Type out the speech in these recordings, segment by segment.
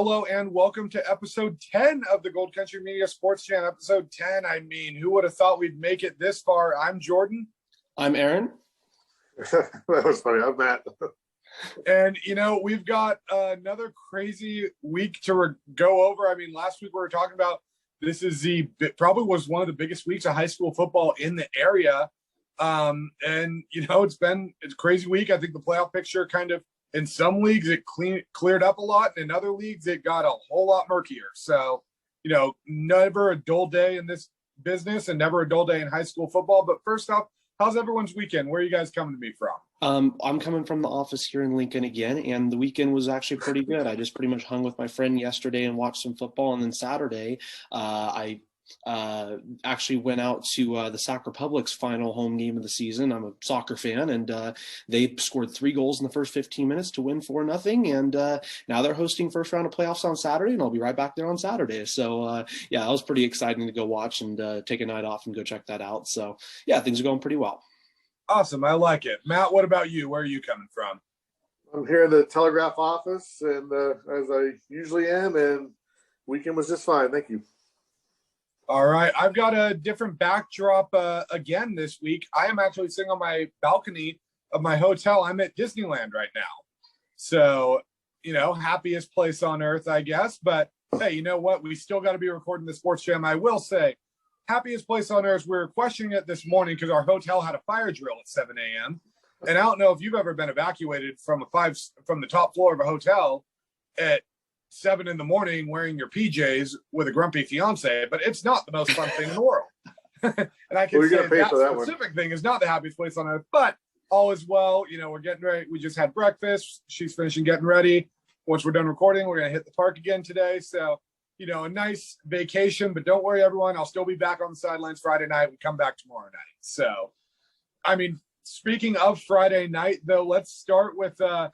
hello and welcome to episode 10 of the Gold Country Media Sports Channel. Episode 10, I mean, who would have thought we'd make it this far? I'm Jordan. I'm Aaron. That was funny. I'm Matt. And, we've got another crazy week to go over. I mean, last week we were talking about this is probably was one of the biggest weeks of high school football in the area. It's a crazy week. I think the playoff picture kind of, in some leagues, it cleared up a lot. And in other leagues, it got a whole lot murkier. So, never a dull day in this business and never a dull day in high school football. But first off, how's everyone's weekend? Where are you guys coming to me from? I'm coming from the office here in Lincoln again, and the weekend was actually pretty good. I just pretty much hung with my friend yesterday and watched some football. And then Saturday, I actually went out to the Sac Republic's final home game of the season. I'm a soccer fan, and they scored 3 goals in the first 15 minutes to win 4-0. And now they're hosting first round of playoffs on Saturday, and I'll be right back there on Saturday. So that was pretty exciting to go watch and take a night off and go check that out. So yeah, things are going pretty well. Awesome. I like it. Matt, what about you? Where are you coming from? I'm here in the Telegraph office, and as I usually am, and weekend was just fine. Thank you. All right. I've got a different backdrop again this week. I am actually sitting on my balcony of my hotel. I'm at Disneyland right now. So, happiest place on earth, I guess. But, hey, you know what? We still got to be recording the Sports Jam. I will say, happiest place on earth. We were questioning it this morning because our hotel had a fire drill at 7 a.m. And I don't know if you've ever been evacuated from the top floor of a hotel at 7 in the morning wearing your PJs with a grumpy fiance, but it's not the most fun thing in the world. And I can say that specific thing is not the happiest place on earth, but all is well. We're getting ready. We just had breakfast. She's finishing getting ready. Once we're done recording, we're going to hit the park again today. So, a nice vacation, but don't worry, everyone. I'll still be back on the sidelines Friday night. We come back tomorrow night. So, speaking of Friday night, though, let's start with, I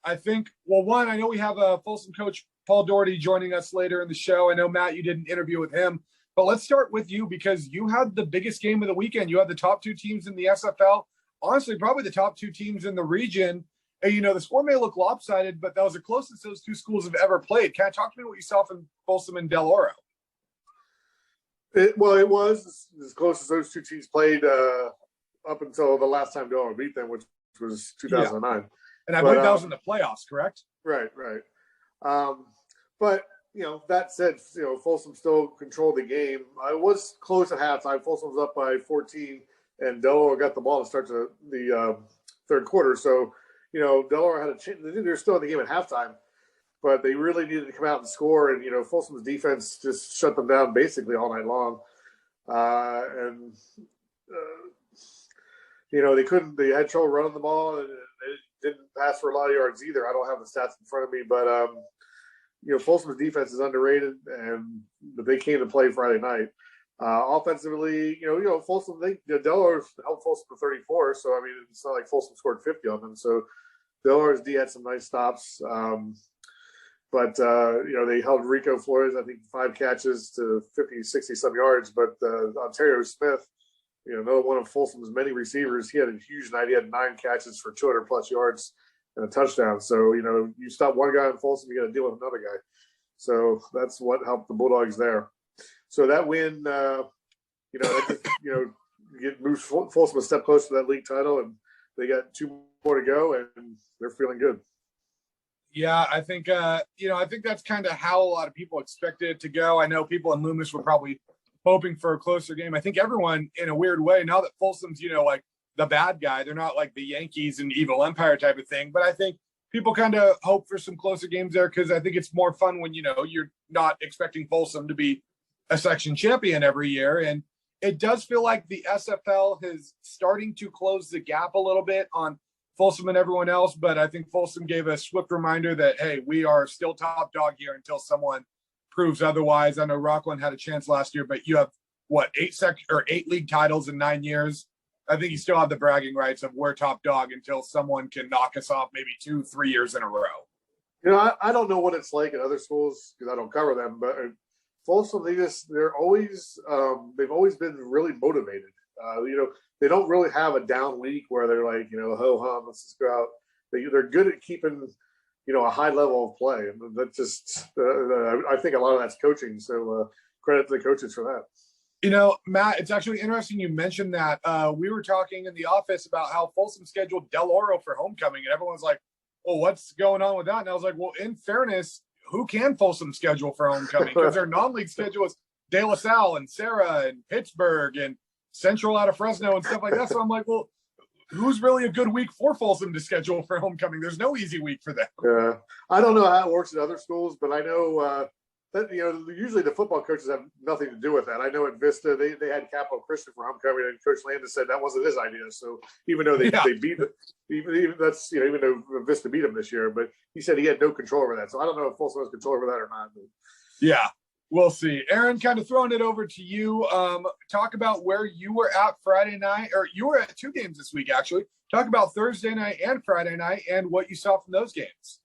know we have a Folsom coach, Paul Doherty, joining us later in the show. I know, Matt, you did an interview with him, but let's start with you because you had the biggest game of the weekend. You had the top 2 teams in the SFL. Honestly, probably the top 2 teams in the region. And, the score may look lopsided, but that was the closest those 2 schools have ever played. Can I talk to me what you saw from Folsom and Del Oro? It was as close as those 2 teams played up until the last time Del Oro beat them, which was 2009. Yeah. And I believe that was in the playoffs, correct? Right. But, that said, Folsom still controlled the game. I was close at halftime. Folsom was up by 14, and Del Oro got the ball to start the third quarter. So, Del Oro had a chance. They're still in the game at halftime, but they really needed to come out and score. And, Folsom's defense just shut them down basically all night long. They had trouble running the ball, and they didn't pass for a lot of yards either. I don't have the stats in front of me, but, Folsom's defense is underrated, but they came to play Friday night. Offensively, Folsom, Del Oro held Folsom for 34, so, it's not like Folsom scored 50 on them. So, Del Oro's D had some nice stops. But they held Rico Flores, I think, 5 catches to 50, 60-some yards. But Ontario Smith, another one of Folsom's many receivers, he had a huge night. He had 9 catches for 200-plus yards and a touchdown. So, you stop one guy in Folsom, you got to deal with another guy. So that's what helped the Bulldogs there. So that win, moves Folsom a step closer to that league title, and they got 2 more to go, and they're feeling good. Yeah, I think that's kind of how a lot of people expected it to go. I know people in Loomis were probably hoping for a closer game. I think everyone, in a weird way, now that Folsom's, like the bad guy, they're not like the Yankees and Evil Empire type of thing. But I think people kind of hope for some closer games there because I think it's more fun when, you're not expecting Folsom to be a section champion every year. And it does feel like the SFL is starting to close the gap a little bit on Folsom and everyone else, but I think Folsom gave a swift reminder that, hey, we are still top dog here until someone proves otherwise. I know Rockland had a chance last year, but you have, 8 league titles in 9 years. I think you still have the bragging rights of we're top dog until someone can knock us off maybe 2-3 years in a row. I don't know what it's like at other schools because I don't cover them, but Folsom, they've always been really motivated. They don't really have a down week where they're like, ho hum, let's just go out. They're good at keeping a high level of play. And that just, I think a lot of that's coaching. So credit to the coaches for that. Matt, it's actually interesting you mentioned that. We were talking in the office about how Folsom scheduled Del Oro for homecoming, and everyone's like, well, what's going on with that? And I was like, well, in fairness, who can Folsom schedule for homecoming? Because their non-league schedule is De La Salle and Sarah and Pittsburgh and Central out of Fresno and stuff like that. So I'm like, well, who's really a good week for Folsom to schedule for homecoming? There's no easy week for them. Yeah, I don't know how it works at other schools, but I know that usually the football coaches have nothing to do with that. I know at Vista they had Capital Christian for homecoming, and Coach Landis said that wasn't his idea. So even though they beat it, even though Vista beat him this year, but he said he had no control over that. So I don't know if Folsom has control over that or not. But. Yeah. We'll see. Aaron, kind of throwing it over to you. Talk about where you were at Friday night, or you were at 2 games this week, actually. Talk about Thursday night and Friday night and what you saw from those games.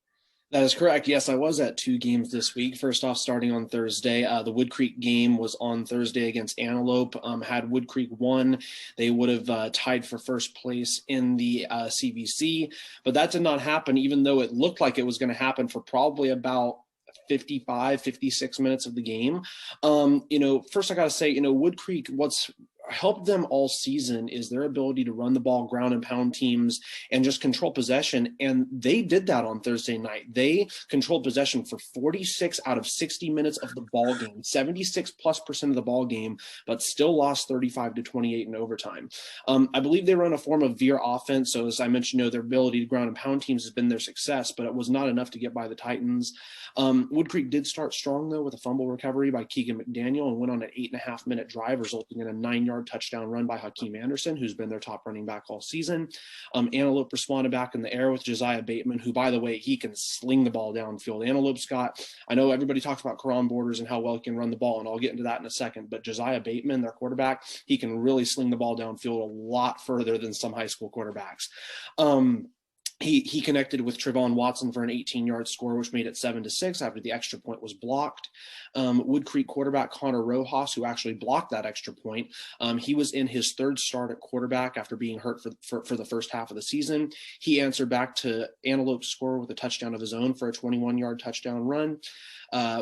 That is correct. Yes, I was at 2 games this week. First off, starting on Thursday, the Wood Creek game was on Thursday against Antelope. Had Wood Creek won, they would have tied for first place in the CVC, but that did not happen, even though it looked like it was going to happen for probably about 56 minutes of the game. First I got to say, Wood Creek, what's helped them all season is their ability to run the ball, ground and pound teams, and just control possession. And they did that on Thursday night. They controlled possession for 46 out of 60 minutes of the ball game, 76+% of the ball game, but still lost 35-28 in overtime. I believe they run a form of veer offense. So as I mentioned, their ability to ground and pound teams has been their success, but it was not enough to get by the Titans. Wood Creek did start strong, though, with a fumble recovery by Keegan McDaniel and went on an 8.5-minute drive, resulting in a 9-yard touchdown run by Hakeem Anderson, who's been their top running back all season. Antelope responded back in the air with Josiah Bateman, who, by the way, he can sling the ball downfield. Antelope's got, I know everybody talks about Karan Borders and how well he can run the ball, and I'll get into that in a second, but Josiah Bateman, their quarterback, he can really sling the ball downfield a lot further than some high school quarterbacks. He connected with Trevon Watson for an 18-yard score, which made it 7-6 after the extra point was blocked. Wood Creek quarterback Connor Rojas, who actually blocked that extra point, he was in his 3rd start at quarterback after being hurt for the first half of the season. He answered back to Antelope's score with a touchdown of his own for a 21-yard touchdown run.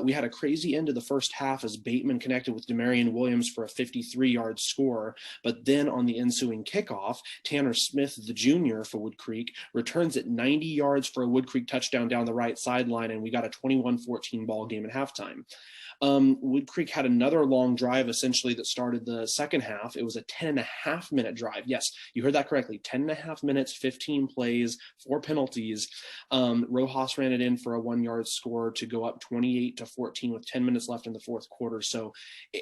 We had a crazy end of the first half as Bateman connected with Demarion Williams for a 53-yard score, but then on the ensuing kickoff, Tanner Smith, the junior for Wood Creek, returns at 90 yards for a Wood Creek touchdown down the right sideline, and we got a 21-14 ball game at halftime. Wood Creek had another long drive essentially that started the second half. It was a 10.5-minute drive. Yes, you heard that correctly. 10.5 minutes, 15 plays, 4 penalties. Rojas ran it in for a 1-yard score to go up 28-14 with 10 minutes left in the fourth quarter. So,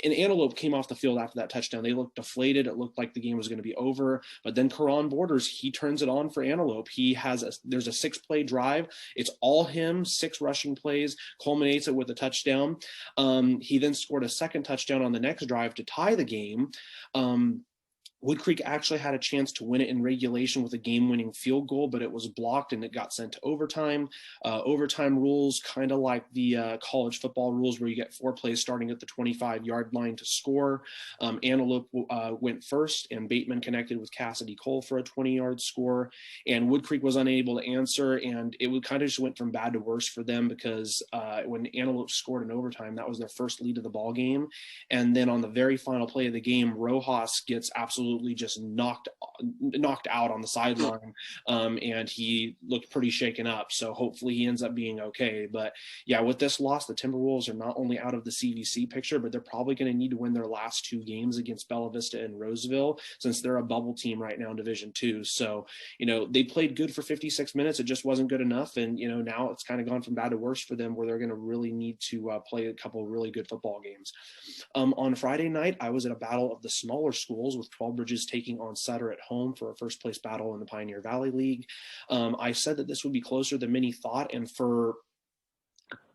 and Antelope came off the field after that touchdown. They looked deflated. It looked like the game was going to be over. But then Karan Borders, he turns it on for Antelope. There's a 6-play drive. It's all him, 6 rushing plays, culminates it with a touchdown. He then scored a second touchdown on the next drive to tie the game. Wood Creek actually had a chance to win it in regulation with a game-winning field goal, but it was blocked and it got sent to overtime. Overtime rules, kind of like the college football rules where you get 4 plays starting at the 25-yard line to score. Antelope went first, and Bateman connected with Cassidy Cole for a 20-yard score, and Wood Creek was unable to answer, and it kind of just went from bad to worse for them because when Antelope scored in overtime, that was their first lead of the ball game, and then on the very final play of the game, Rojas gets absolutely just knocked out on the sideline, and he looked pretty shaken up. So hopefully he ends up being okay. But yeah, with this loss, the Timberwolves are not only out of the CVC picture, but they're probably going to need to win their last 2 games against Bella Vista and Roseville, since they're a bubble team right now in Division II. So, they played good for 56 minutes. It just wasn't good enough. And, now it's kind of gone from bad to worse for them, where they're going to really need to play a couple of really good football games. On Friday night, I was at a battle of the smaller schools with 12 Bridges taking on Sutter at home for a first place battle in the Pioneer Valley League. I said that this would be closer than many thought, and for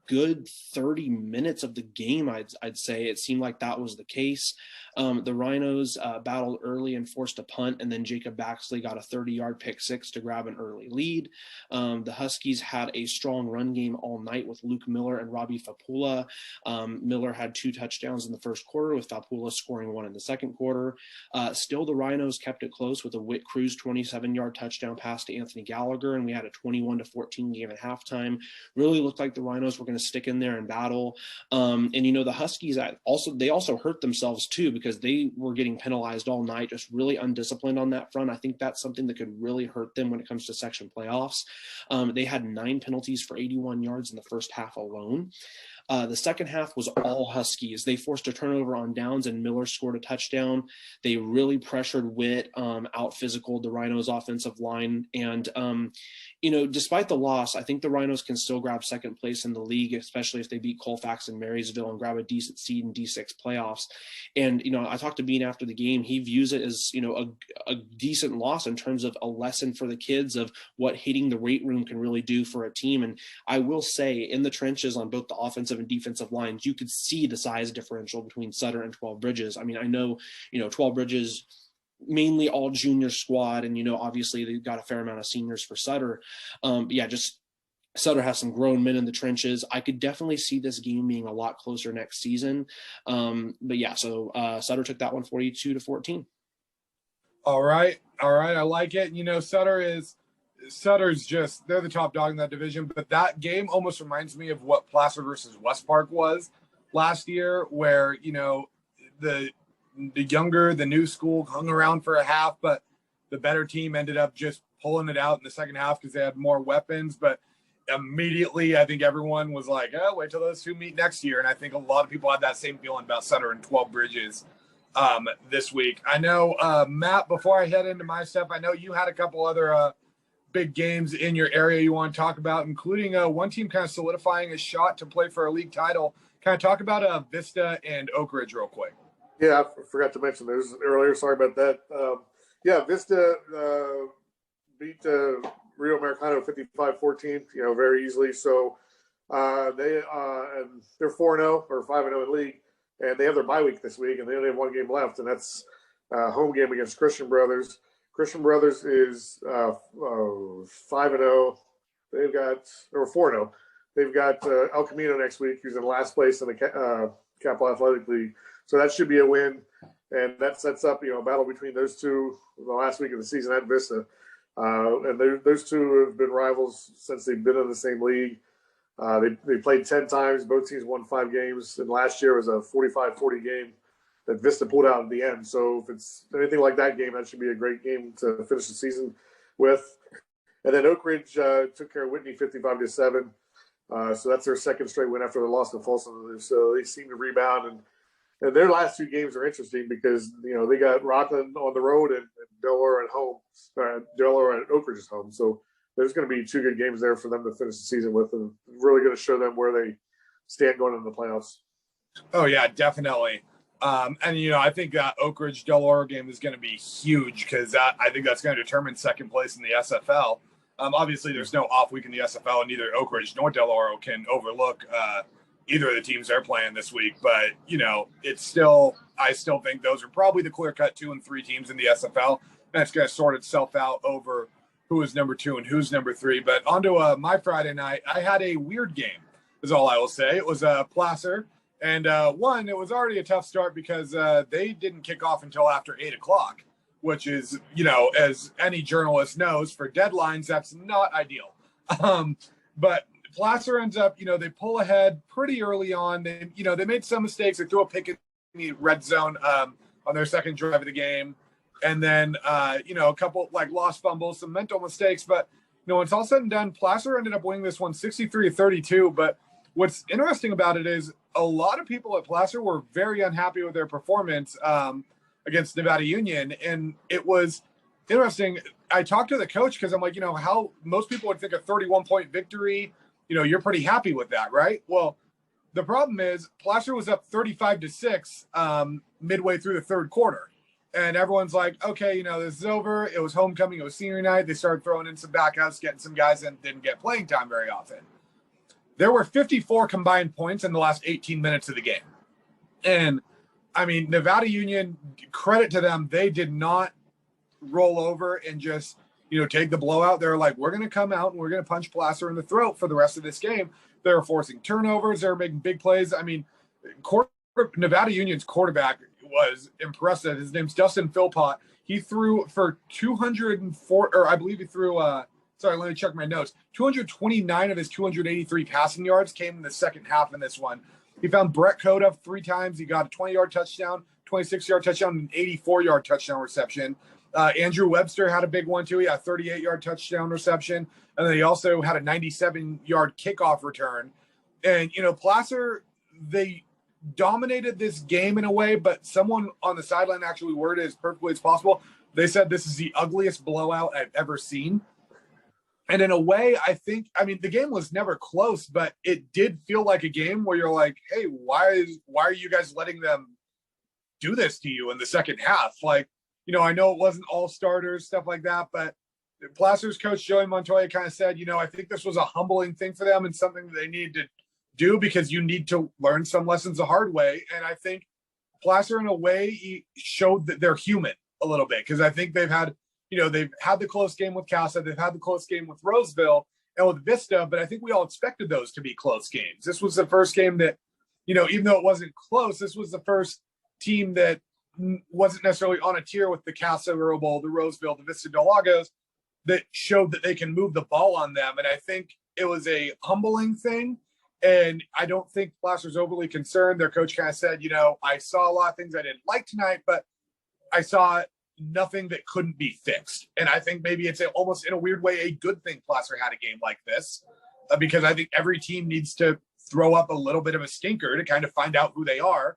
good 30 minutes of the game, I'd say it seemed like that was the case. The Rhinos battled early and forced a punt, and then Jacob Baxley got a 30-yard pick six to grab an early lead. The Huskies had a strong run game all night with Luke Miller and Robbie Fapula. Miller had 2 touchdowns in the first quarter, with Fapula scoring 1 in the second quarter. Still, the Rhinos kept it close with a Whit Cruz 27-yard touchdown pass to Anthony Gallagher, and we had a 21-14 game at halftime. Really looked like the Rhinos were going to stick in there and battle. And the Huskies also hurt themselves too, because they were getting penalized all night, just really undisciplined on that front. I think that's something that could really hurt them when it comes to section playoffs. They had 9 penalties for 81 yards in the first half alone. The second half was all Huskies. They forced a turnover on downs, and Miller scored a touchdown. They really pressured Witt, out physical the Rhinos offensive line. And, despite the loss, I think the Rhinos can still grab second place in the league, especially if they beat Colfax and Marysville and grab a decent seed in D6 playoffs. And, I talked to Bean after the game. He views it as, a decent loss in terms of a lesson for the kids of what hitting the weight room can really do for a team. And I will say, in the trenches on both the offensive and defensive lines, you could see the size differential between Sutter and 12 Bridges. I mean, I know, 12 Bridges, mainly all junior squad, and obviously they've got a fair amount of seniors for Sutter. Sutter has some grown men in the trenches. I could definitely see this game being a lot closer next season. So Sutter took that one 42-14. All right. I like it. Sutter's just, they're the top dog in that division, but that game almost reminds me of what Placer versus West Park was last year, where, the new school hung around for a half, but the better team ended up just pulling it out in the second half because they had more weapons. But immediately, I think everyone was like, oh, wait till those two meet next year. And I think a lot of people had that same feeling about Sutter and 12 Bridges this week. I know, Matt, before I head into my stuff, I know you had a couple other big games in your area you want to talk about, including one team kind of solidifying a shot to play for a league title. Kind of talk about Vista and Oak Ridge real quick. Yeah, I forgot to mention those earlier. Sorry about that. Vista beat Rio Americano 55-14, very easily. So they're 4-0 or 5-0 in league, and they have their bye week this week, and they only have one game left, and that's home game against Christian Brothers. Christian Brothers is 5-0. They've got, or 4-0. They've got El Camino next week, who's in last place in the Capital Athletic League. So that should be a win, and that sets up, a battle between those two the last week of the season at Vista. And those two have been rivals since they've been in the same league. They played 10 times. Both teams won 5 games, and last year was a 45-40 game that Vista pulled out at the end. So if it's anything like that game, that should be a great game to finish the season with. And then Oak Ridge took care of Whitney 55-7. So that's their second straight win after the loss to Folsom. So they seem to rebound, and their last 2 games are interesting because they got Rockland on the road and Delaware at home. Delaware at Oak Ridge is home. So there's going to be 2 good games there for them to finish the season with, and really going to show them where they stand going into the playoffs. Oh yeah, definitely. I think that Oak Ridge Delaware game is going to be huge because I think that's going to determine second place in the SFL. Obviously, there's no off week in the SFL, and neither Oak Ridge nor Delaware can overlook either of the teams they're playing this week. But I still think those are probably the clear-cut 2 and 3 teams in the SFL, and it's going to sort itself out over who is number 2 and who's number 3. But onto my Friday night, I had a weird game, is all I will say. It was Placer. And it was already a tough start because they didn't kick off until after 8 o'clock, which is, as any journalist knows, for deadlines, that's not ideal. But Placer ends up, they pull ahead pretty early on. They made some mistakes. They threw a pick in the red zone on their second drive of the game. And then, a couple lost fumbles, some mental mistakes. But, when it's all said and done, Placer ended up winning this one 63-32. But what's interesting about it is a lot of people at Placer were very unhappy with their performance against Nevada Union. And it was interesting. I talked to the coach because I'm like, how most people would think a 31-point victory, you're pretty happy with that, right? Well, the problem is Placer was up 35-6 midway through the third quarter. And everyone's like, okay, this is over. It was homecoming. It was senior night. They started throwing in some backups, getting some guys that didn't get playing time very often. there were 54 combined points in the last 18 minutes of the game. And I mean, Nevada Union, credit to them, they did not roll over and just, take the blowout. They're like, we're going to come out and we're going to punch Placer in the throat for the rest of this game. They were forcing turnovers. They were making big plays. I mean, Nevada Union's quarterback was impressive. His name's Dustin Philpott. He threw for 204, or I believe he threw, sorry, let me check my notes. 229 of his 283 passing yards came in the second half in this one. He found Brett Coda 3 times. He got a 20-yard touchdown, 26-yard touchdown, and an 84-yard touchdown reception. Andrew Webster had a big one, too. He had a 38-yard touchdown reception. And then he also had a 97-yard kickoff return. And, Placer, they dominated this game in a way, but someone on the sideline actually worded it as perfectly as possible. They said this is the ugliest blowout I've ever seen. And in a way, the game was never close, but it did feel like a game where you're like, hey, why are you guys letting them do this to you in the second half? Like, I know it wasn't all starters, stuff like that, but Placer's coach, Joey Montoya, kind of said, I think this was a humbling thing for them and something that they needed to do because you need to learn some lessons the hard way. And I think Placer, in a way, he showed that they're human a little bit because I think they've had the close game with Casa, they've had the close game with Roseville and with Vista, but I think we all expected those to be close games. This was the first game that, even though it wasn't close, this was the first team that wasn't necessarily on a tier with the Casa Robo, the Roseville, the Vista Del Lagos, that showed that they can move the ball on them. And I think it was a humbling thing. And I don't think Placer's overly concerned. Their coach kind of said, I saw a lot of things I didn't like tonight, but I saw nothing that couldn't be fixed. And I think maybe it's almost in a weird way a good thing Placer had a game like this because I think every team needs to throw up a little bit of a stinker to kind of find out who they are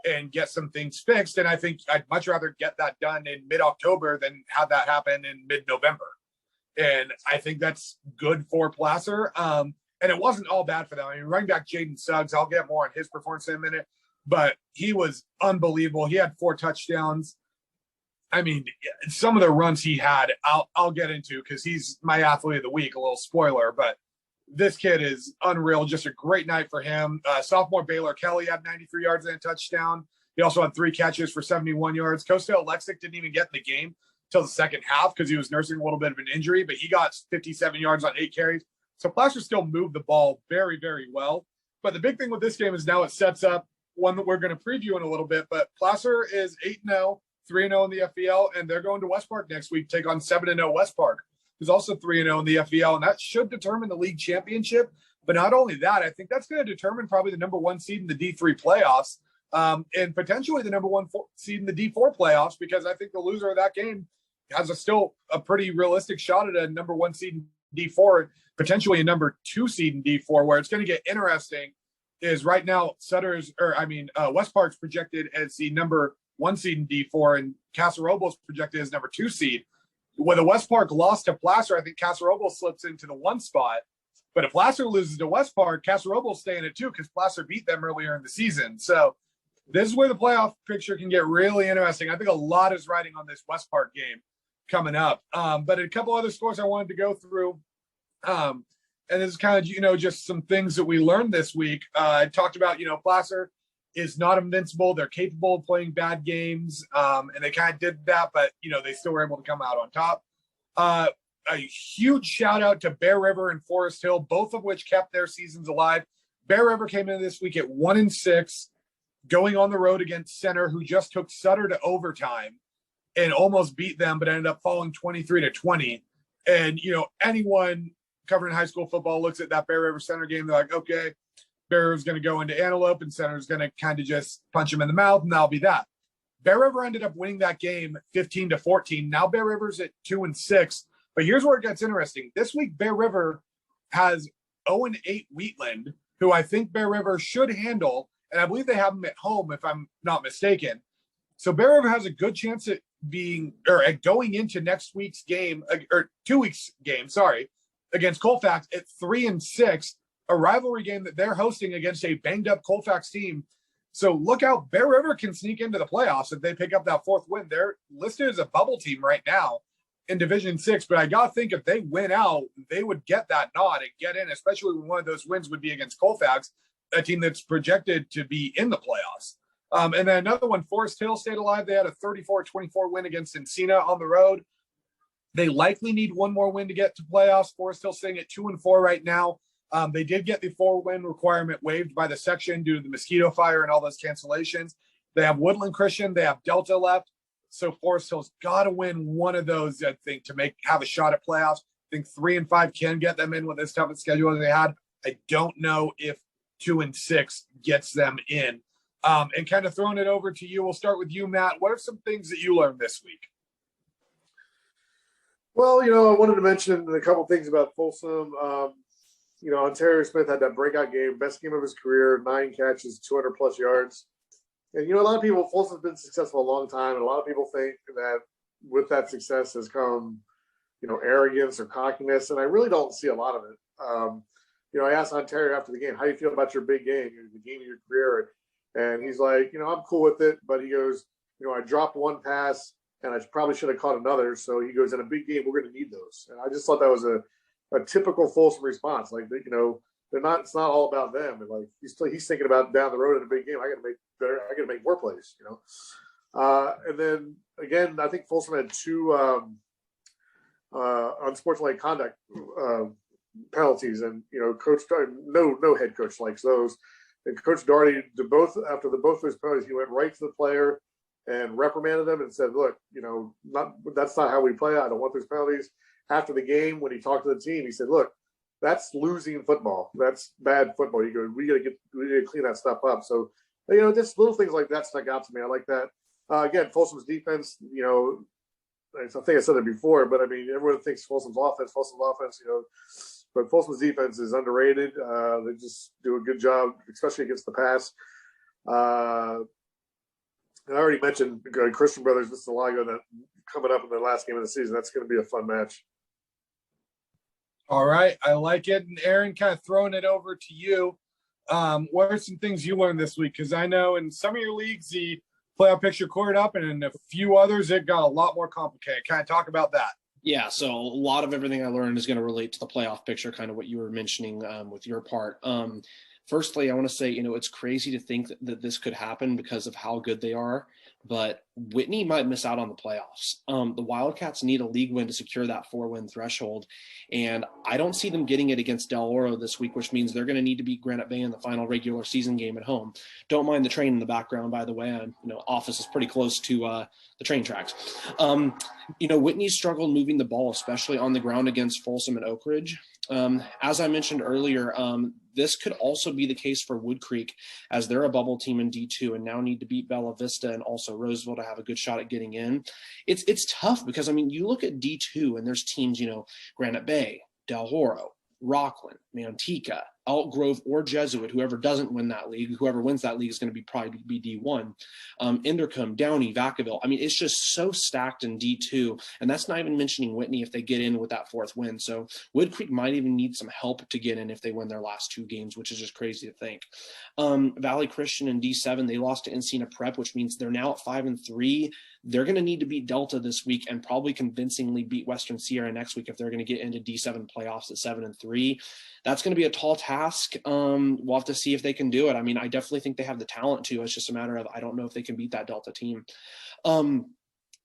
and get some things fixed. And I think I'd much rather get that done in mid-October than have that happen in mid-November. And I think that's good for Placer. And it wasn't all bad for them. I mean, running back Jaden Suggs, I'll get more on his performance in a minute, but he was unbelievable. He had 4 touchdowns. I mean, some of the runs he had, I'll get into because he's my athlete of the week, a little spoiler, but this kid is unreal. Just a great night for him. Sophomore Baylor Kelly had 93 yards and a touchdown. He also had 3 catches for 71 yards. Coastal Lexic didn't even get in the game till the second half because he was nursing a little bit of an injury, but he got 57 yards on 8 carries. So Placer still moved the ball very, very well. But the big thing with this game is now it sets up one that we're going to preview in a little bit. But Placer is 8-0, 3-0 in the FBL, and they're going to West Park next week, take on 7-0 West Park, who's also 3-0 in the FBL, and that should determine the league championship. But not only that, I think that's going to determine probably the number 1 seed in the D3 playoffs, and potentially the number 1 seed in the D4 playoffs, because I think the loser of that game has still a pretty realistic shot at a number 1 seed in D4, potentially a number 2 seed in D4. Where it's going to get interesting is right now West Park's projected as the number 1 seed in D4, and Casa Robles projected as number 2 seed. When the West Park lost to Placer, I think Casa Robles slips into the 1 spot. But if Placer loses to West Park, Casa Robles stay in it too because Placer beat them earlier in the season. So this is where the playoff picture can get really interesting. I think a lot is riding on this West Park game coming up. But a couple other scores I wanted to go through. And this is kind of, just some things that we learned this week. I talked about, Placer is not invincible. They're capable of playing bad games. And they kind of did that, but, they still were able to come out on top. A huge shout out to Bear River and Forest Hill, both of which kept their seasons alive. Bear River came in this week at 1-6, going on the road against Center, who just took Sutter to overtime and almost beat them, but ended up falling 23-20. And, anyone covering high school football looks at that Bear River Center game. They're like, okay, Bear River's going to go into Antelope and Center's going to kind of just punch him in the mouth, and that'll be that. Bear River ended up winning that game 15-14. Now Bear River's at 2-6. But here's where it gets interesting. This week, Bear River has 0-8 Wheatland, who I think Bear River should handle. And I believe they have them at home, if I'm not mistaken. So Bear River has a good chance at going into next week's game, or 2 weeks' game, against Colfax at 3-6, a rivalry game that they're hosting against a banged-up Colfax team. So look out, Bear River can sneak into the playoffs if they pick up that 4th win. They're listed as a bubble team right now. in Division 6, but I got to think if they win out, they would get that nod and get in, especially when one of those wins would be against Colfax, a team that's projected to be in the playoffs. And then another one, Forest Hill stayed alive. They had a 34-24 win against Encina on the road. They likely need one more win to get to playoffs. Forest Hill sitting at 2-4 right now. They did get the 4-win requirement waived by the section due to the mosquito fire and all those cancellations. They have Woodland Christian. They have Delta left. So Forest Hill's got to win one of those, I think, to have a shot at playoffs. I think 3 and 5 can get them in with as tough a schedule as they had. I don't know if 2 and 6 gets them in. And kind of throwing it over to you. We'll start with you, Matt. What are some things that you learned this week? Well, I wanted to mention a couple things about Folsom. Ontario Smith had that breakout game, best game of his career, 9 catches, 200 plus yards. And, a lot of people, Folsom's been successful a long time, and a lot of people think that with that success has come, arrogance or cockiness, and I really don't see a lot of it. I asked Ontario after the game, how do you feel about your big game, the game of your career? And he's like, I'm cool with it, but he goes, I dropped one pass, and I probably should have caught another. So he goes, in a big game, we're going to need those. And I just thought that was a typical Folsom response. Like, they're not. It's not all about them. And like he's thinking about down the road in a big game. I got to make better. I got to make more plays. And then again, I think Folsom had 2 unsportsmanlike conduct penalties, and Coach no head coach likes those. And Coach Doherty, after both those penalties, he went right to the player and reprimanded them and said, "Look, that's not how we play. I don't want those penalties." After the game, when he talked to the team, he said, "Look, that's losing football. That's bad football. You go, we got to clean that stuff up." So, just little things like that stuck out to me. I like that. Again, Folsom's defense. I think I said it before, but I mean, everyone thinks Folsom's offense. But Folsom's defense is underrated. They just do a good job, especially against the pass. And I already mentioned Christian Brothers Vistalago that coming up in the last game of the season. That's going to be a fun match. All right. I like it. And Aaron, kind of throwing it over to you. What are some things you learned this week? Because I know in some of your leagues, the playoff picture cleared up, and in a few others, it got a lot more complicated. Kind of talk about that. Yeah, so a lot of everything I learned is going to relate to the playoff picture, kind of what you were mentioning with your part. Firstly, I want to say, it's crazy to think that this could happen because of how good they are, but Whitney might miss out on the playoffs. The Wildcats need a league win to secure that 4-win threshold, and I don't see them getting it against Del Oro this week, which means they're going to need to beat Granite Bay in the final regular season game at home. Don't mind the train in the background, by the way. Office is pretty close to the train tracks. Whitney struggled moving the ball, especially on the ground against Folsom and Oak Ridge. As I mentioned earlier, this could also be the case for Wood Creek, as they're a bubble team in D2 and now need to beat Bella Vista and also Roseville to have a good shot at getting in. It's tough because, you look at D2 and there's teams, Granite Bay, Del Oro, Rockland, Manteca, Elk Grove, or Jesuit. Whoever doesn't win that league, whoever wins that league is going to probably be D1. Indercombe, Downey, Vacaville. It's just so stacked in D2, and that's not even mentioning Whitney if they get in with that 4th win. So Wood Creek might even need some help to get in if they win their last 2 games, which is just crazy to think. Valley Christian in D7, they lost to Encina Prep, which means they're now at 5-3. They're going to need to beat Delta this week and probably convincingly beat Western Sierra next week if they're going to get into D7 playoffs at 7-3. That's going to be a tall task. We'll have to see if they can do it. I definitely think they have the talent to. It's just a matter of I don't know if they can beat that Delta team.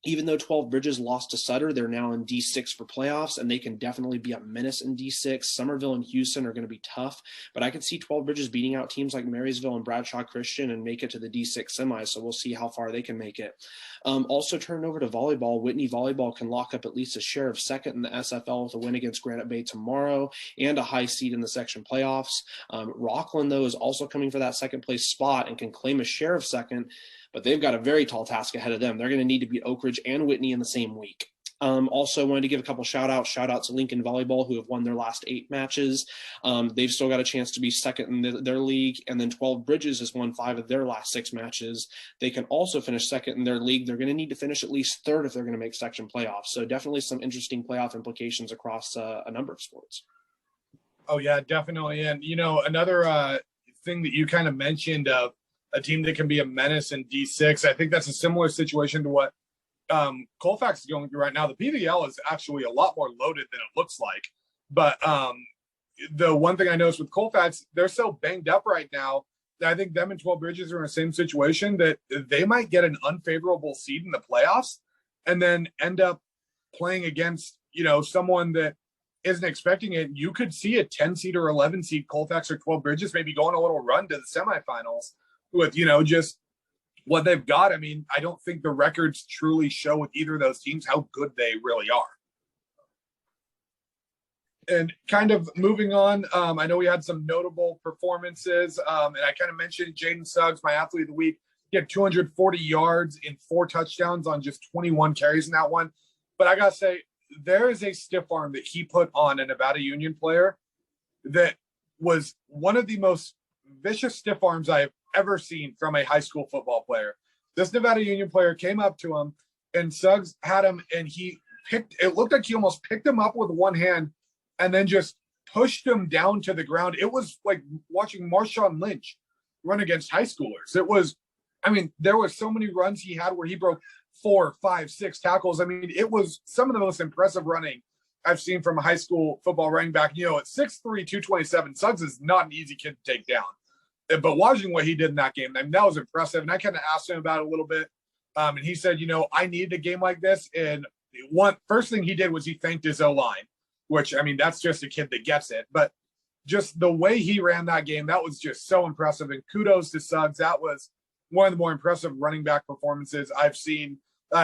Even though 12 Bridges lost to Sutter, they're now in D6 for playoffs, and they can definitely be a menace in D6. Somerville and Houston are going to be tough, but I could see 12 Bridges beating out teams like Marysville and Bradshaw Christian and make it to the D6 semis, so we'll see how far they can make it. Also, turn over to volleyball. Whitney Volleyball can lock up at least a share of second in the SFL with a win against Granite Bay tomorrow and a high seed in the section playoffs. Rockland, though, is also coming for that second place spot and can claim a share of second, but they've got a very tall task ahead of them. They're going to need to beat Oak Ridge and Whitney in the same week. Also wanted to give a couple shout outs to Lincoln Volleyball, who have won their last 8 matches. They've still got a chance to be second in their league. And then 12 Bridges has won 5 of their last 6 matches. They can also finish second in their league. They're going to need to finish at least third if they're going to make section playoffs. So definitely some interesting playoff implications across a number of sports. Oh yeah, definitely. And another thing that you kind of mentioned of a team that can be a menace in D6, I think that's a similar situation to what Colfax is going through right now, the PVL is actually a lot more loaded than it looks like. But the one thing I noticed with Colfax, they're so banged up right now that I think them and 12 Bridges are in the same situation that they might get an unfavorable seed in the playoffs and then end up playing against, someone that isn't expecting it. You could see a 10 seed or 11 seed Colfax or 12 Bridges maybe going a little run to the semifinals with, just what they've got. I mean, I don't think the records truly show with either of those teams how good they really are. And kind of moving on, I know we had some notable performances, and I kind of mentioned Jaden Suggs, my athlete of the week. He had 240 yards and 4 touchdowns on just 21 carries in that one. But I got to say, there is a stiff arm that he put on a Nevada Union player that was one of the most vicious stiff arms I've ever seen from a high school football player. This Nevada Union player came up to him, and Suggs had him, and it looked like he almost picked him up with one hand and then just pushed him down to the ground. It was like watching Marshawn Lynch run against high schoolers. There were so many runs he had where he broke 4, 5, 6 tackles. It was some of the most impressive running I've seen from a high school football running back. At 6'3", 227, Suggs is not an easy kid to take down. But watching what he did in that game, that was impressive. And I kind of asked him about it a little bit. And he said, I needed a game like this. And first thing he did was he thanked his O-line, which, that's just a kid that gets it. But just the way he ran that game, that was just so impressive. And kudos to Suggs. That was one of the more impressive running back performances I've seen.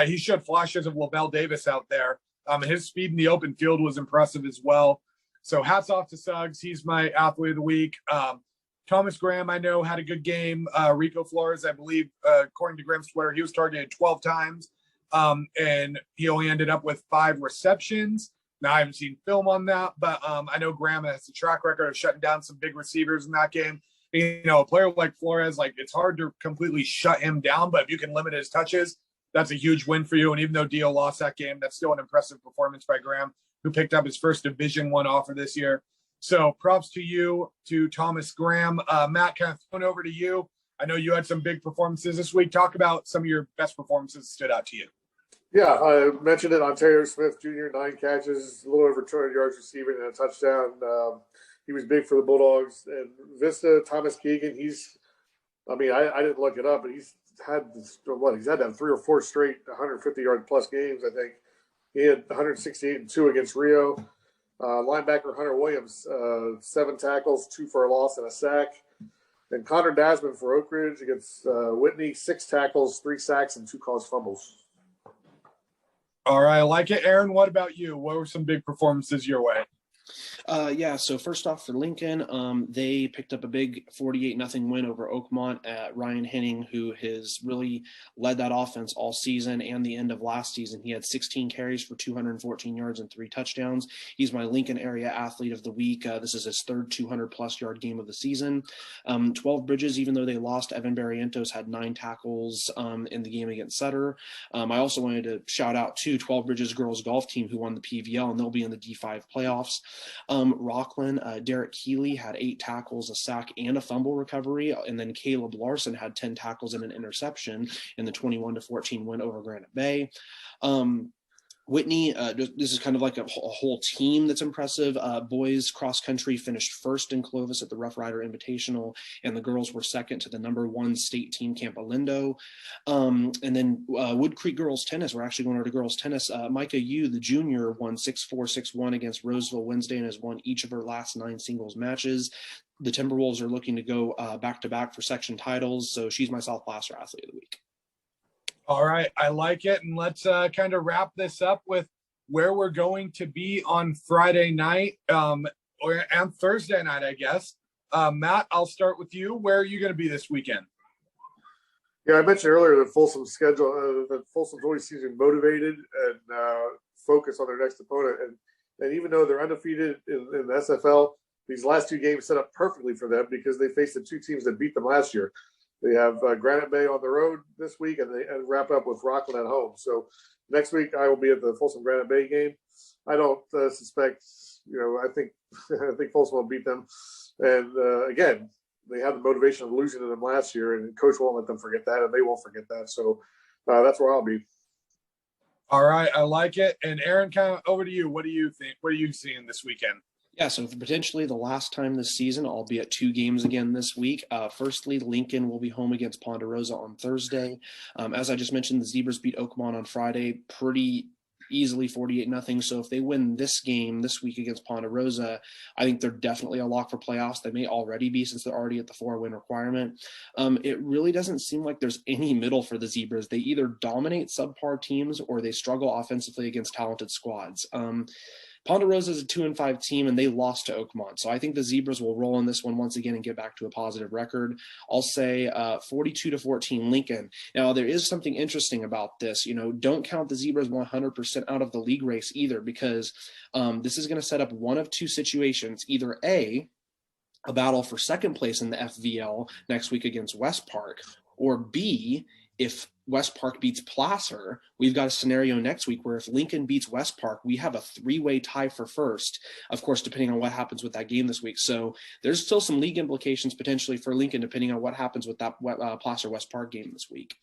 He showed flashes of Lavelle Davis out there. His speed in the open field was impressive as well. So hats off to Suggs. He's my athlete of the week. Thomas Graham, I know, had a good game. Rico Flores, I believe, according to Graham's Twitter, he was targeted 12 times. And he only ended up with 5 receptions. Now, I haven't seen film on that, but I know Graham has a track record of shutting down some big receivers in that game. A player like Flores, it's hard to completely shut him down, but if you can limit his touches, that's a huge win for you. And even though Dio lost that game, that's still an impressive performance by Graham, who picked up his first Division I offer this year. So props to you, to Thomas Graham. Matt, kind of throwing over to you. I know you had some big performances this week. Talk about some of your best performances that stood out to you. Yeah, I mentioned it. Ontario Smith Jr., 9 catches, a little over 200 yards receiving and a touchdown. He was big for the Bulldogs. And Vista, Thomas Keegan, I didn't look it up, but he's had to have 3 or 4 straight 150-yard plus games, I think. He had 168 and 2 against Rio. Linebacker Hunter Williams, 7 tackles, 2 for a loss and a sack. And Connor Dasman for Oak Ridge against Whitney, 6 tackles, 3 sacks, and 2 caused fumbles. All right, I like it. Aaron, what about you? What were some big performances your way? So first off for Lincoln, they picked up a big 48-0 win over Oakmont at Ryan Henning, who has really led that offense all season and the end of last season. He had 16 carries for 214 yards and 3 touchdowns. He's my Lincoln area athlete of the week. This is his 3rd 200-plus yard game of the season. 12 Bridges, even though they lost, Evan Barrientos had 9 tackles in the game against Sutter. I also wanted to shout out to 12 Bridges girls golf team who won the PVL, and they'll be in the D5 playoffs. Rockland, Derek Healy had 8 tackles, a sack, and a fumble recovery. And then Caleb Larson had 10 tackles and an interception in the 21-14 win over Granite Bay. Whitney, this is kind of like a whole team that's impressive. Boys cross country finished first in Clovis at the Rough Rider Invitational, and the girls were second to the #1 state team, Camp Alindo. And then Wood Creek girls tennis, we're actually going over to girls tennis. Micah Yu, the junior, won 6-4, 6-1 against Roseville Wednesday and has won each of her last 9 singles matches. The Timberwolves are looking to go back-to-back for section titles, so she's my South Placer athlete of the week. All right, I like it. And let's kind of wrap this up with where we're going to be on Friday night and Thursday night, I guess. Matt, I'll start with you. Where are you going to be this weekend? Yeah, I mentioned earlier that Folsom's schedule, that Folsom's always seems motivated and focused on their next opponent. And even though they're undefeated in the SFL, these last 2 games set up perfectly for them because they faced the 2 teams that beat them last year. They have Granite Bay on the road this week, and they wrap up with Rockland at home. So next week I will be at the Folsom Granite Bay game. I don't suspect, I think Folsom will beat them. And again, they had the motivation of losing to them last year, and coach won't let them forget that, and they won't forget that. So that's where I'll be. All right, I like it. And Aaron, kind of over to you. What do you think? What are you seeing this weekend? Yeah, so potentially the last time this season, albeit 2 games again this week. Firstly, Lincoln will be home against Ponderosa on Thursday. As I just mentioned, the Zebras beat Oakmont on Friday pretty easily, 48-0. So if they win this game this week against Ponderosa, I think they're definitely a lock for playoffs. They may already be, since they're already at the 4-win requirement. It really doesn't seem like there's any middle for the Zebras. They either dominate subpar teams or they struggle offensively against talented squads. Ponderosa is a 2-5 team, and they lost to Oakmont. So I think the Zebras will roll in this one once again and get back to a positive record. I'll say 42-14 Lincoln. Now, there is something interesting about this. Don't count the Zebras 100% out of the league race either, because this is going to set up one of two situations. Either A battle for second place in the FVL next week against West Park, or B, if West Park beats Placer, we've got a scenario next week where if Lincoln beats West Park, we have a 3-way tie for first, of course, depending on what happens with that game this week. So there's still some league implications potentially for Lincoln, depending on what happens with that Placer West Park game this week.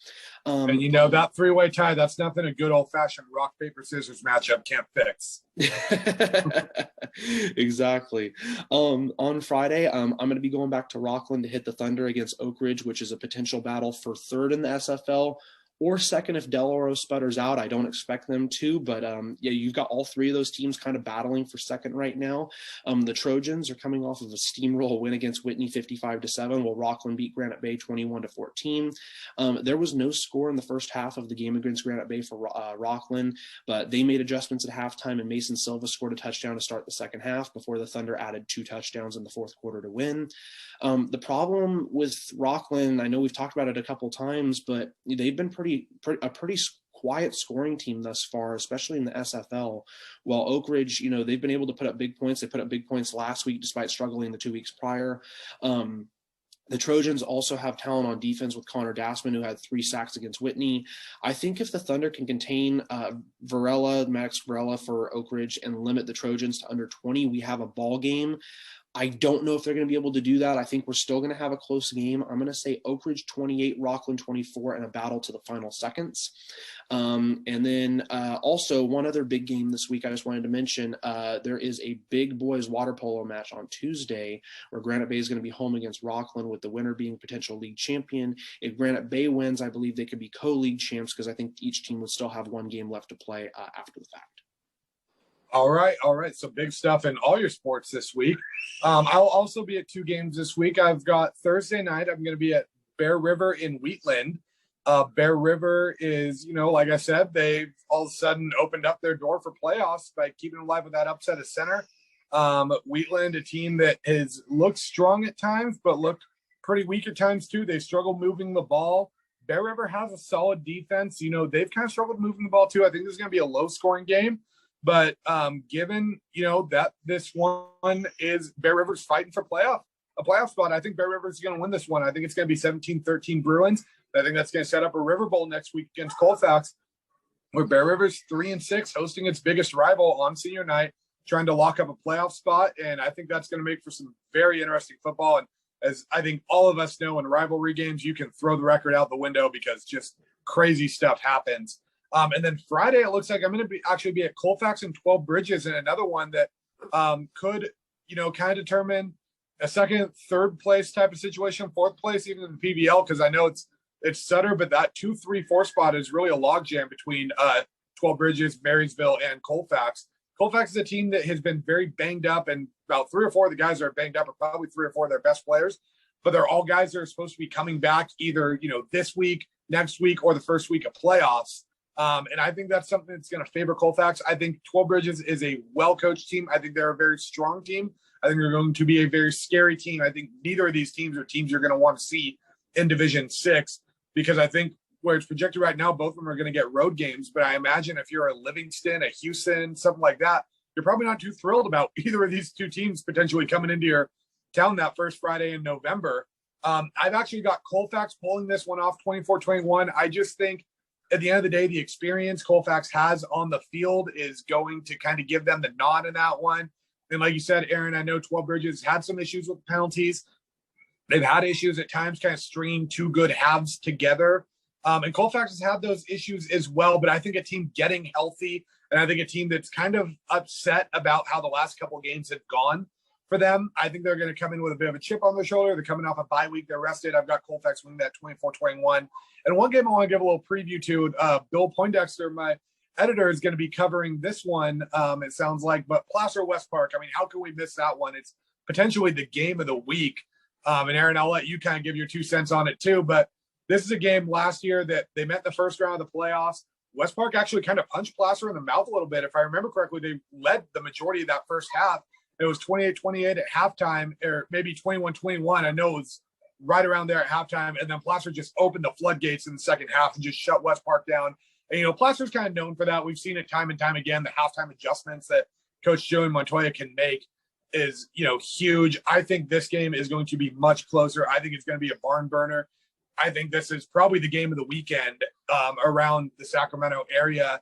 And that 3-way tie, that's nothing a good old-fashioned rock, paper, scissors matchup can't fix. Exactly. On Friday, I'm going to be going back to Rockland to hit the Thunder against Oak Ridge, which is a potential battle for third in the SFL. Or second if Del Oro sputters out. I don't expect them to, but you've got all three of those teams kind of battling for second right now. The Trojans are coming off of a steamroll win against Whitney 55-7, while Rockland beat Granite Bay 21-14. There was no score in the first half of the game against Granite Bay for Rockland, but they made adjustments at halftime, and Mason Silva scored a touchdown to start the second half before the Thunder added 2 touchdowns in the fourth quarter to win. The problem with Rockland, I know we've talked about it a couple times, but they've been a pretty quiet scoring team thus far, especially in the SFL. While Oak Ridge, they've been able to put up big points. They put up big points last week despite struggling the 2 weeks prior. The Trojans also have talent on defense with Connor Dassman, who had 3 sacks against Whitney. I think if the Thunder can contain Max Varela for Oak Ridge and limit the Trojans to under 20, we have a ball game. I don't know if they're going to be able to do that. I think we're still going to have a close game. I'm going to say Oak Ridge 28, Rockland 24, and a battle to the final seconds. And then also one other big game this week I just wanted to mention, there is a big boys water polo match on Tuesday where Granite Bay is going to be home against Rockland, with the winner being potential league champion. If Granite Bay wins, I believe they could be co-league champs, because I think each team would still have one game left to play after the fact. All right. So big stuff in all your sports this week. I'll also be at 2 games this week. I've got Thursday night. I'm going to be at Bear River in Wheatland. Bear River is, like I said, they've all of a sudden opened up their door for playoffs by keeping alive with that upset of center. Wheatland, a team that has looked strong at times, but looked pretty weak at times too. They struggle moving the ball. Bear River has a solid defense. They've kind of struggled moving the ball too. I think this is going to be a low-scoring game. But given, that this one is Bear River's fighting for a playoff spot, I think Bear River's going to win this one. I think it's going to be 17-13 Bruins. I think that's going to set up a River Bowl next week against Colfax, where Bear River's 3-6, hosting its biggest rival on senior night, trying to lock up a playoff spot. And I think that's going to make for some very interesting football. And as I think all of us know, in rivalry games, you can throw the record out the window because just crazy stuff happens. And then Friday, it looks like I'm going to actually be at Colfax and 12 Bridges, and another one that could, kind of determine a second, third place type of situation, fourth place, even in the PBL, because I know it's Sutter, but that 2, 3, 4 spot is really a logjam between 12 Bridges, Marysville, and Colfax. Colfax is a team that has been very banged up, and about 3 or 4 of the guys that are banged up are probably 3 or 4 of their best players, but they're all guys that are supposed to be coming back either, this week, next week, or the first week of playoffs. And I think that's something that's going to favor Colfax. I think 12 Bridges is a well-coached team. I think they're a very strong team. I think they're going to be a very scary team. I think neither of these teams are teams you're going to want to see in Division 6, because I think where it's projected right now, both of them are going to get road games. But I imagine if you're a Livingston, a Houston, something like that, you're probably not too thrilled about either of these 2 teams potentially coming into your town that first Friday in November. I've actually got Colfax pulling this one off 24-21. I just think at the end of the day, the experience Colfax has on the field is going to kind of give them the nod in that one. And like you said, Aaron, I know 12 Bridges had some issues with penalties. They've had issues at times kind of stringing 2 good halves together. And Colfax has had those issues as well, but I think a team getting healthy, and I think a team that's kind of upset about how the last couple of games have gone for them. I think they're going to come in with a bit of a chip on their shoulder. They're coming off a bye week. They're rested. I've got Colfax winning that 24-21. And one game I want to give a little preview to, Bill Poindexter, my editor, is going to be covering this one, it sounds like. But Placer West Park, I mean, how can we miss that one? It's potentially the game of the week. And Aaron, I'll let you kind of give your 2 cents on it too. But this is a game last year that they met the first round of the playoffs. West Park actually kind of punched Placer in the mouth a little bit. If I remember correctly, they led the majority of that first half. It was 28-28 at halftime, or maybe 21-21. I know it was right around there at halftime. And then Placer just opened the floodgates in the second half and just shut West Park down. And, Placer's kind of known for that. We've seen it time and time again. The halftime adjustments that Coach Joey Montoya can make is, huge. I think this game is going to be much closer. I think it's going to be a barn burner. I think this is probably the game of the weekend around the Sacramento area.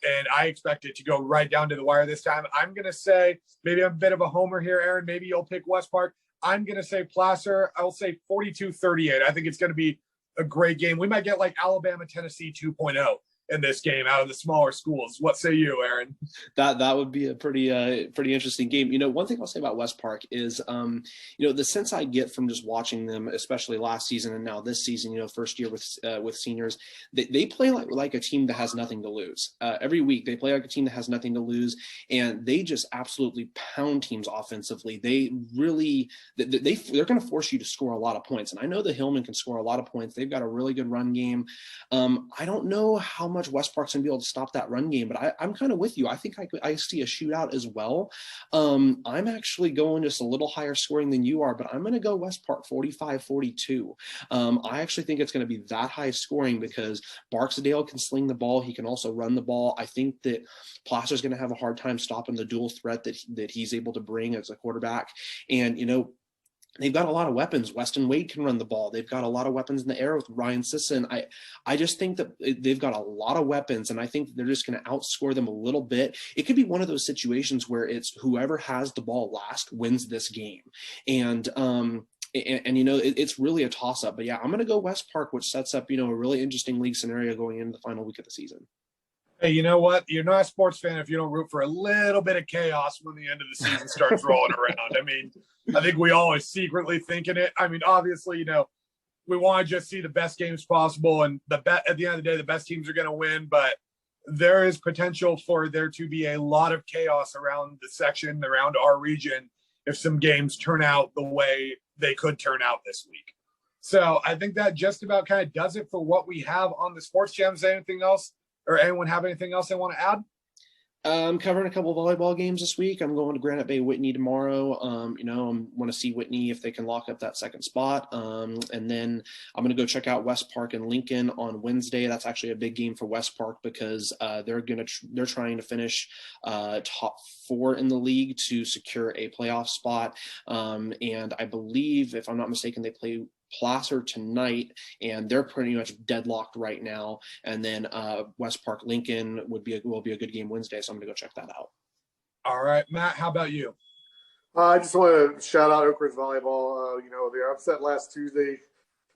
And I expect it to go right down to the wire this time. I'm going to say, maybe I'm a bit of a homer here, Aaron. Maybe you'll pick West Park. I'm going to say Placer. I'll say 42-38. I think it's going to be a great game. We might get like Alabama, Tennessee 2.0 in this game out of the smaller schools. What say you, Aaron? That would be a pretty interesting game. One thing I'll say about West Park is, the sense I get from just watching them, especially last season and now this season, first year with seniors, they play like a team that has nothing to lose. Every week they play like a team that has nothing to lose, and they just absolutely pound teams offensively. They really, they're going to force you to score a lot of points. And I know the Hillman can score a lot of points. They've got a really good run game. I don't know how much West Park's gonna be able to stop that run game, but I'm kind of with you. I think I see a shootout as well. I'm actually going just a little higher scoring than you are, but I'm going to go West Park 45-42. I actually think it's going to be that high scoring because Barksdale can sling the ball. He can also run the ball. I think that Placer's going to have a hard time stopping the dual threat that he's able to bring as a quarterback. And, they've got a lot of weapons. Weston Wade can run the ball. They've got a lot of weapons in the air with Ryan Sisson. I just think that they've got a lot of weapons, and I think they're just going to outscore them a little bit. It could be one of those situations where it's whoever has the ball last wins this game. And it's really a toss-up. But, yeah, I'm going to go West Park, which sets up, a really interesting league scenario going into the final week of the season. Hey, you know what? You're not a sports fan if you don't root for a little bit of chaos when the end of the season starts rolling around. I mean, I think we all are secretly thinking it. I mean, obviously, we want to just see the best games possible, and at the end of the day, the best teams are going to win. But there is potential for there to be a lot of chaos around the section, around our region, if some games turn out the way they could turn out this week. So I think that just about kind of does it for what we have on the Sports Jam. Is there anything else? Or anyone have anything else they want to add? I'm covering a couple of volleyball games this week. I'm going to Granite Bay Whitney tomorrow. I want to see Whitney if they can lock up that second spot. And then I'm going to go check out West Park and Lincoln on Wednesday. That's actually a big game for West Park because they're trying to finish top 4 in the league to secure a playoff spot. And I believe, if I'm not mistaken, they play Placer tonight, and they're pretty much deadlocked right now. And then West Park Lincoln will be a good game Wednesday, so I'm gonna go check that out. All right, Matt, how about you? I just want to shout out Oak Ridge Volleyball. They're upset last Tuesday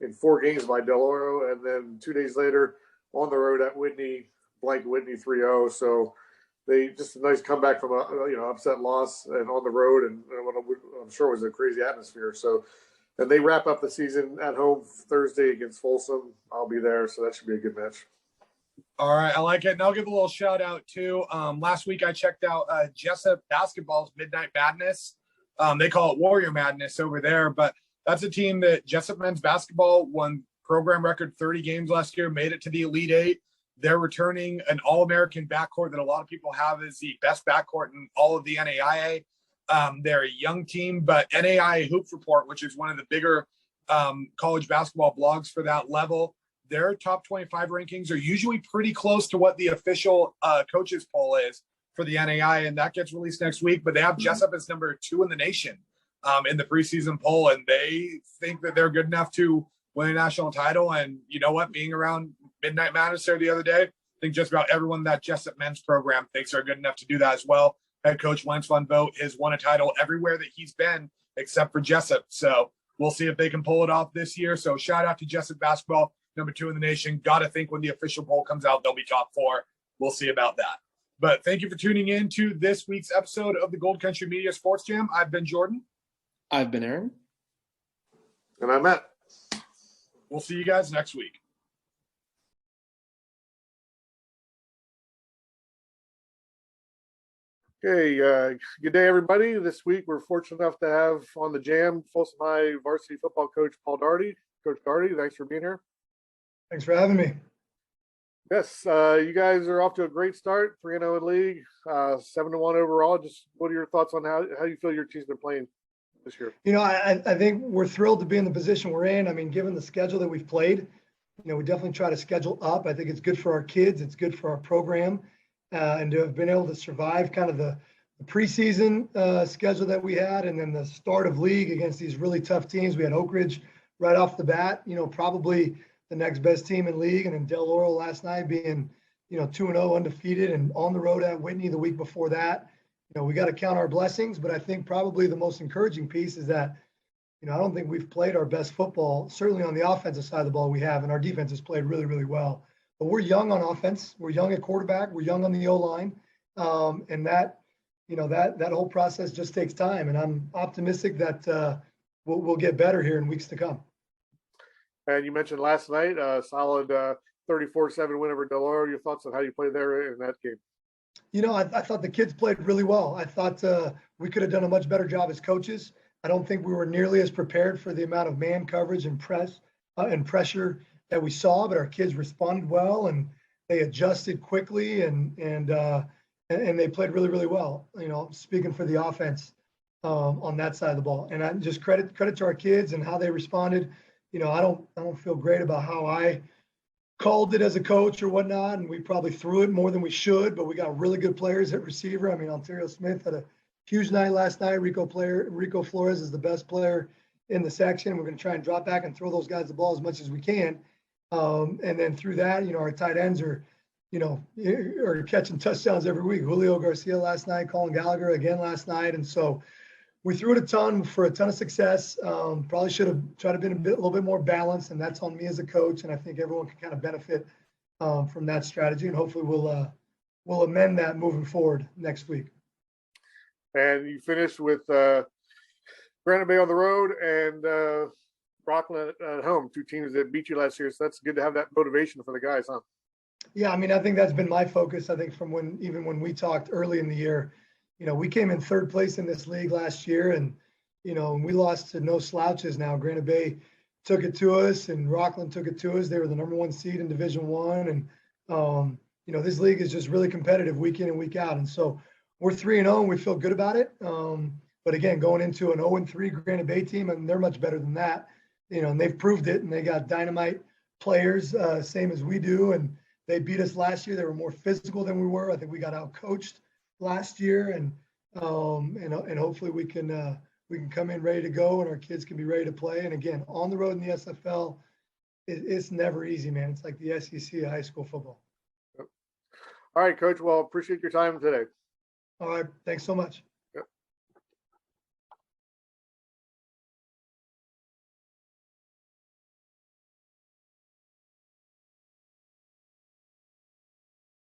in 4 games by Del Oro, and then 2 days later on the road at Whitney, blanked Whitney 3-0. So they just a nice comeback from a upset loss and on the road, and I'm sure it was a crazy atmosphere. So. And they wrap up the season at home Thursday against Folsom. I'll be there, so that should be a good match. All right, I like it. And I'll give a little shout out too. Last week I checked out Jessup Basketball's Midnight Madness. They call it Warrior Madness over there, but that's a team that Jessup men's basketball won program record 30 games last year, made it to the Elite Eight. They're returning an All-American backcourt that a lot of people have as the best backcourt in all of the NAIA. They're a young team, but NAIA Hoops Report, which is one of the bigger college basketball blogs for that level, their top 25 rankings are usually pretty close to what the official coaches poll is for the NAIA, and that gets released next week. But they have Jessup as number 2 in the nation in the preseason poll, and they think that they're good enough to win a national title. And you know what? Being around Midnight Madness there the other day, I think just about everyone in that Jessup men's program thinks they're good enough to do that as well. Head coach Lance Von Vogt has won a title everywhere that he's been except for Jessup. So we'll see if they can pull it off this year. So shout out to Jessup basketball. number 2 in the nation. Got to think when the official poll comes out, they'll be top 4. We'll see about that. But thank you for tuning in to this week's episode of the Gold Country Media Sports Jam. I've been Jordan. I've been Aaron. And I'm Matt. We'll see you guys next week. Okay, good day, everybody. This week, we're fortunate enough to have on the Jam Folsom High varsity football coach Paul Doherty. Coach Doherty, thanks for being here. Thanks for having me. Yes, you guys are off to a great start, 3-0 in league, 7-1 overall. Just what are your thoughts on how you feel your team's been playing this year? You know, I think we're thrilled to be in the position we're in. I mean, given the schedule that we've played, you know, we definitely try to schedule up. I think it's good for our kids. It's good for our program. And to have been able to survive kind of the preseason schedule that we had, and then the start of league against these really tough teams. We had Oak Ridge right off the bat, you know, probably the next best team in league. And then Del Oro last night being, you know, 2-0 undefeated, and on the road at Whitney the week before that. You know, we got to count our blessings, but I think probably the most encouraging piece is that, you know, I don't think we've played our best football, certainly on the offensive side of the ball we have, and our defense has played really, really well. But we're young on offense. We're young at quarterback. We're young on the O-line. And that, you know, that whole process just takes time. And I'm optimistic that we'll get better here in weeks to come. And you mentioned last night, a solid 34-7 win over Del Oro. Your thoughts on how you played there in that game? You know, I thought the kids played really well. I thought we could have done a much better job as coaches. I don't think we were nearly as prepared for the amount of man coverage and press and pressure that we saw, but our kids responded well, and they adjusted quickly, and they played really, really well. You know, speaking for the offense on that side of the ball, and I just credit to our kids and how they responded. You know, I don't feel great about how I called it as a coach or whatnot, and we probably threw it more than we should, but we got really good players at receiver. I mean, Ontario Smith had a huge night last night. Rico Flores is the best player in the section. We're going to try and drop back and throw those guys the ball as much as we can. And then through that, you know, our tight ends are catching touchdowns every week. Julio Garcia last night, Colin Gallagher again last night. And so we threw it a ton for a ton of success. Probably should have tried to be a little bit more balanced, and that's on me as a coach. And I think everyone can kind of benefit from that strategy. And hopefully we'll amend that moving forward next week. And you finished with Granite Bay on the road and Rockland at home, 2 teams that beat you last year. So that's good to have that motivation for the guys, huh? Yeah, I mean, I think that's been my focus. I think from when we talked early in the year, you know, we came in 3rd place in this league last year, and, you know, we lost to no slouches now. Granite Bay took it to us, and Rockland took it to us. They were the number 1 seed in Division I. And, you know, this league is just really competitive week in and week out. And so we're 3-0, and we feel good about it. But again, going into an 0-3 Granite Bay team, and they're much better than that. You know, and they've proved it, and they got dynamite players, same as we do. And they beat us last year. They were more physical than we were. I think we got out-coached last year, and hopefully we can come in ready to go, and our kids can be ready to play. And again, on the road in the SFL, it's never easy, man. It's like the SEC of high school football. All right, Coach. Well, appreciate your time today. All right. Thanks so much.